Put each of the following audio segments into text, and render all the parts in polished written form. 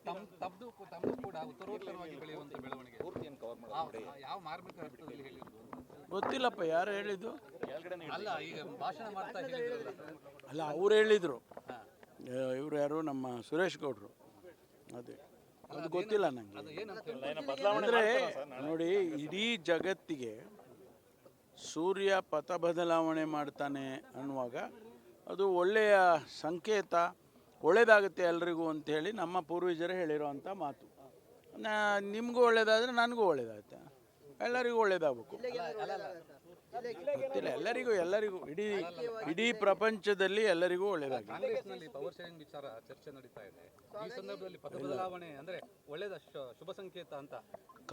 ತಮ್ಮದು ಕೂಡ ಉತ್ತರೋತ್ತರವಾಗಿ ಬೆಳೆಯುವಂತ ಬೆಳವಣಿಗೆ ಯಾವ ಮಾರ್ಮಿಕ ಅರ್ಥದಲ್ಲಿ ಹೇಳಿದ್ರು ಗೊತ್ತಿಲ್ಲಪ್ಪ, ಯಾರು ಹೇಳಿದ್ದು? ಅಲ್ಲ, ಈಗ ಭಾಷಣ ಮಾಡ್ತಾ ಹೇಳಿದ್ರಲ್ಲ. ಅಲ್ಲ, ಅವ್ರು ಹೇಳಿದರು. ಇವರು ಯಾರು, ನಮ್ಮ ಸುರೇಶ್ ಗೌಡ್ರು. ಅದೇ ಅದು ಗೊತ್ತಿಲ್ಲ ನನಗೆ. ಅಂದರೆ ನೋಡಿ, ಇಡೀ ಜಗತ್ತಿಗೆ ಸೂರ್ಯ ಪಥ ಬದಲಾವಣೆ ಮಾಡ್ತಾನೆ ಅನ್ನುವಾಗ ಅದು ಒಳ್ಳೆಯ ಸಂಕೇತ, ಒಳ್ಳೆಯದಾಗುತ್ತೆ ಎಲ್ರಿಗೂ ಅಂಥೇಳಿ ನಮ್ಮ ಪೂರ್ವಜರು ಹೇಳಿರೋವಂಥ ಮಾತು. ನಿಮಗೂ ಒಳ್ಳೇದಾದರೆ ನನಗೂ ಒಳ್ಳೇದಾಗುತ್ತೆ, ಎಲ್ಲರಿಗೂ ಒಳ್ಳೇದಾಗಬೇಕು. ಗೊತ್ತಿಲ್ಲ, ಎಲ್ಲರಿಗೂ ಇಡೀ ಪ್ರಪಂಚದಲ್ಲಿ ಎಲ್ಲರಿಗೂ ಒಳ್ಳೇದಾಗಿದೆ. ಕಾಂಗ್ರೆಸ್ನಲ್ಲಿ ಪವರ್ ಶೇರಿಂಗ್ ವಿಚಾರ ಚರ್ಚೆ ನಡೀತಾ ಇದೆ. ಈ ಸಂದರ್ಭದಲ್ಲಿ ಪಥ ಬದಲಾವಣೆ ಅಂದರೆ ಒಳ್ಳೆಯದ ಶುಭ ಸಂಕೇತ ಅಂತ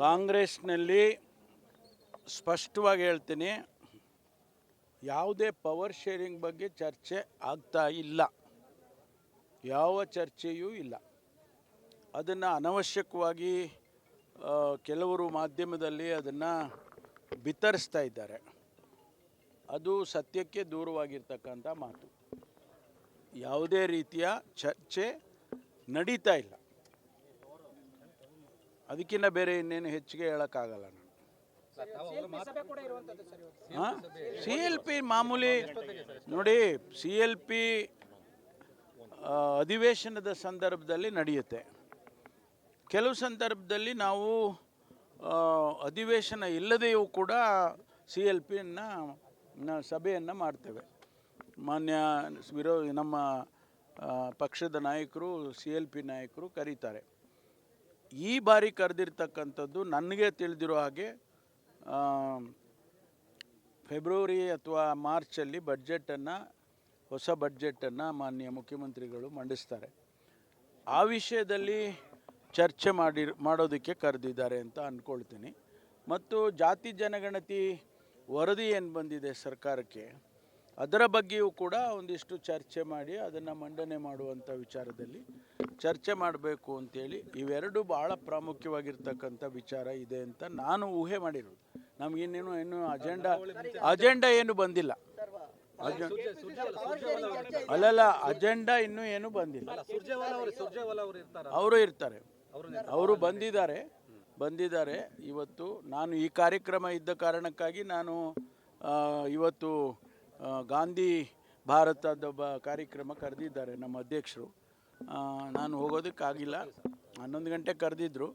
ಕಾಂಗ್ರೆಸ್ನಲ್ಲಿ ಸ್ಪಷ್ಟವಾಗಿ ಹೇಳ್ತೀನಿ, ಯಾವುದೇ ಪವರ್ ಶೇರಿಂಗ್ ಬಗ್ಗೆ ಚರ್ಚೆ ಆಗ್ತಾ ಇಲ್ಲ, ಯಾವ ಚರ್ಚೆಯೂ ಇಲ್ಲ. ಅದನ್ನು ಅನವಶ್ಯಕವಾಗಿ ಕೆಲವರು ಮಾಧ್ಯಮದಲ್ಲಿ ಅದನ್ನು ಬಿತ್ತರಿಸ್ತಾ ಇದ್ದಾರೆ. ಅದು ಸತ್ಯಕ್ಕೆ ದೂರವಾಗಿರ್ತಕ್ಕಂಥ ಮಾತು. ಯಾವುದೇ ರೀತಿಯ ಚರ್ಚೆ ನಡೀತಾ ಇಲ್ಲ. ಅದಕ್ಕಿಂತ ಬೇರೆ ಇನ್ನೇನು ಹೆಚ್ಚಿಗೆ ಹೇಳೋಕ್ಕಾಗಲ್ಲ ನಾನು. CLP ಮಾಮೂಲಿ ನೋಡಿ, CLP ಅಧಿವೇಶನದ ಸಂದರ್ಭದಲ್ಲಿ ನಡೆಯುತ್ತೆ. ಕೆಲವು ಸಂದರ್ಭದಲ್ಲಿ ನಾವು ಅಧಿವೇಶನ ಇಲ್ಲದೆಯೂ ಕೂಡ CLPಯನ್ನು ಸಭೆಯನ್ನು ಮಾಡ್ತೇವೆ. ಮಾನ್ಯ ನಮ್ಮ ಪಕ್ಷದ ನಾಯಕರು, CLP ನಾಯಕರು ಕರೀತಾರೆ. ಈ ಬಾರಿ ಕರೆದಿರ್ತಕ್ಕಂಥದ್ದು ನನಗೆ ತಿಳಿದಿರೋ ಹಾಗೆ ಫೆಬ್ರವರಿ ಅಥವಾ ಮಾರ್ಚಲ್ಲಿ ಹೊಸ ಬಡ್ಜೆಟನ್ನು ಮಾನ್ಯ ಮುಖ್ಯಮಂತ್ರಿಗಳು ಮಂಡಿಸ್ತಾರೆ. ಆ ವಿಷಯದಲ್ಲಿ ಚರ್ಚೆ ಮಾಡೋದಕ್ಕೆ ಕರೆದಿದ್ದಾರೆ ಅಂತ ಅಂದ್ಕೊಳ್ತೀನಿ. ಮತ್ತು ಜಾತಿ ಜನಗಣತಿ ವರದಿ ಏನು ಬಂದಿದೆ ಸರ್ಕಾರಕ್ಕೆ, ಅದರ ಬಗ್ಗೆಯೂ ಕೂಡ ಒಂದಿಷ್ಟು ಚರ್ಚೆ ಮಾಡಿ ಅದನ್ನು ಮಂಡನೆ ಮಾಡುವಂಥ ವಿಚಾರದಲ್ಲಿ ಚರ್ಚೆ ಮಾಡಬೇಕು ಅಂತೇಳಿ ಇವೆರಡು ಭಾಳ ಪ್ರಾಮುಖ್ಯವಾಗಿರ್ತಕ್ಕಂಥ ವಿಚಾರ ಇದೆ ಅಂತ ನಾನು ಊಹೆ ಮಾಡಿರೋದು. ನಮಗಿನ್ನೇನು ಅಜೆಂಡಾ ಏನು ಬಂದಿಲ್ಲ. ಅಲ್ಲಲ್ಲ, ಅಜೆಂಡಾ ಇನ್ನೂ ಏನು ಬಂದಿಲ್ಲ. ಅವರು ಇರ್ತಾರೆ, ಅವರು ಬಂದಿದ್ದಾರೆ. ಇವತ್ತು ನಾನು ಈ ಕಾರ್ಯಕ್ರಮ ಇದ್ದ ಕಾರಣಕ್ಕಾಗಿ ನಾನು ಇವತ್ತು ಗಾಂಧಿ ಭಾರತದ ಕಾರ್ಯಕ್ರಮ ಕರೆದಿದ್ದಾರೆ ನಮ್ಮ ಅಧ್ಯಕ್ಷರು. ನಾನು ಹೋಗೋದಕ್ಕಾಗಿಲ್ಲ. 11 ಗಂಟೆಗೆ ಕರೆದಿದ್ದರು.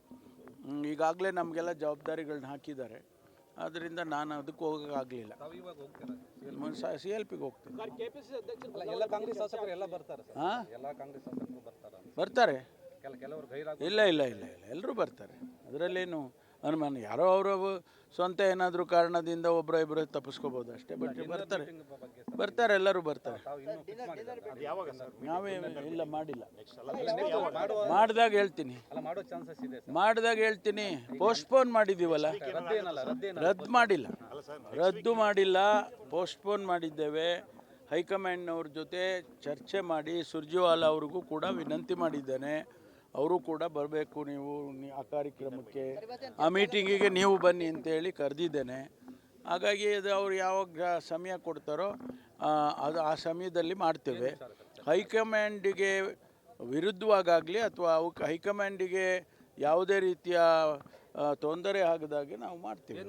ಈಗಾಗಲೇ ನಮಗೆಲ್ಲ ಜವಾಬ್ದಾರಿಗಳನ್ನ ಹಾಕಿದ್ದಾರೆ. ಆದ್ದರಿಂದ ನಾನು ಅದಕ್ಕೆ ಹೋಗೋಕ್ಕಾಗಲಿಲ್ಲ. CLPಗೆ ಹೋಗ್ತೀನಿ. ಬರ್ತಾರೆ. ಇಲ್ಲ, ಎಲ್ಲರೂ ಬರ್ತಾರೆ. ಅದರಲ್ಲೇನು ಅನುಮಾನ. ಯಾರೋ ಅವರು ಸ್ವಂತ ಏನಾದರೂ ಕಾರಣದಿಂದ ಒಬ್ಬರು ತಪ್ಪಿಸ್ಕೋಬೋದು ಅಷ್ಟೇ. ಬರ್ತಾರೆ, ಎಲ್ಲರೂ ಬರ್ತಾರೆ. ನಾವೇ ಇಲ್ಲ, ಮಾಡಿಲ್ಲ. ಮಾಡಿದಾಗ ಹೇಳ್ತೀನಿ. ಪೋಸ್ಟ್ಪೋನ್ ಮಾಡಿದ್ದೀವಲ್ಲ, ರದ್ದು ಮಾಡಿಲ್ಲ, ಪೋಸ್ಟ್ಪೋನ್ ಮಾಡಿದ್ದೇವೆ. ಹೈಕಮಾಂಡ್ನವ್ರ ಜೊತೆ ಚರ್ಚೆ ಮಾಡಿ ಸುರ್ಜೇವಾಲಾ ಅವ್ರಿಗೂ ಕೂಡ ವಿನಂತಿ ಮಾಡಿದ್ದೇನೆ. ಅವರು ಕೂಡ ಬರಬೇಕು, ನೀವು ಆ ಕಾರ್ಯಕ್ರಮಕ್ಕೆ, ಆ ಮೀಟಿಂಗಿಗೆ ನೀವು ಬನ್ನಿ ಅಂತೇಳಿ ಕರೆದಿದ್ದೇನೆ. ಹಾಗಾಗಿ ಅದು ಅವ್ರು ಯಾವಾಗ ಸಮಯ ಕೊಡ್ತಾರೋ ಆ ಸಮಯದಲ್ಲಿ ಮಾಡ್ತೇವೆ. ಹೈಕಮಾಂಡಿಗೆ ವಿರುದ್ಧವಾಗಲಿ ಅಥವಾ ಹೈಕಮಾಂಡಿಗೆ ಯಾವುದೇ ರೀತಿಯ ತೊಂದರೆ ಆಗದಾಗೆ ನಾವು ಮಾಡ್ತೀವಿ.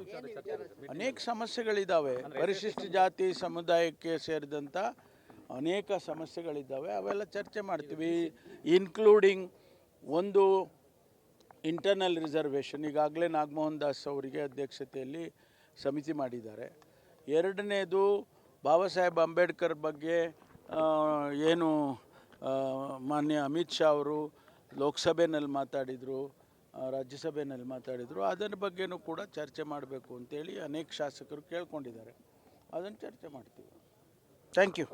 ಅನೇಕ ಸಮಸ್ಯೆಗಳಿದ್ದಾವೆ. ಪರಿಶಿಷ್ಟ ಜಾತಿ ಸಮುದಾಯಕ್ಕೆ ಸೇರಿದಂಥ ಅನೇಕ ಸಮಸ್ಯೆಗಳಿದ್ದಾವೆ. ಅವೆಲ್ಲ ಚರ್ಚೆ ಮಾಡ್ತೀವಿ. ಇನ್ಕ್ಲೂಡಿಂಗ್ ಒಂದು ಇಂಟರ್ನಲ್ ರಿಸರ್ವೇಷನ್, ಈಗಾಗಲೇ ನಾಗಮೋಹನ್ ದಾಸ್ ಅವರಿಗೆ ಅಧ್ಯಕ್ಷತೆಯಲ್ಲಿ ಸಮಿತಿ ಮಾಡಿದ್ದಾರೆ. ಎರಡನೇದು ಬಾಬಾ ಸಾಹೇಬ್ ಅಂಬೇಡ್ಕರ್ ಬಗ್ಗೆ ಏನು ಮಾನ್ಯ ಅಮಿತ್ ಶಾ ಅವರು ಲೋಕಸಭೆಯಲ್ಲಿ ಮಾತಾಡಿದರು, ರಾಜ್ಯಸಭೆಯಲ್ಲಿ ಮಾತಾಡಿದರು, ಅದರ ಬಗ್ಗೆನೂ ಕೂಡ ಚರ್ಚೆ ಮಾಡಬೇಕು ಅಂತೇಳಿ ಅನೇಕ ಶಾಸಕರು ಕೇಳ್ಕೊಂಡಿದ್ದಾರೆ. ಅದನ್ನು ಚರ್ಚೆ ಮಾಡ್ತೀವಿ. Thank you.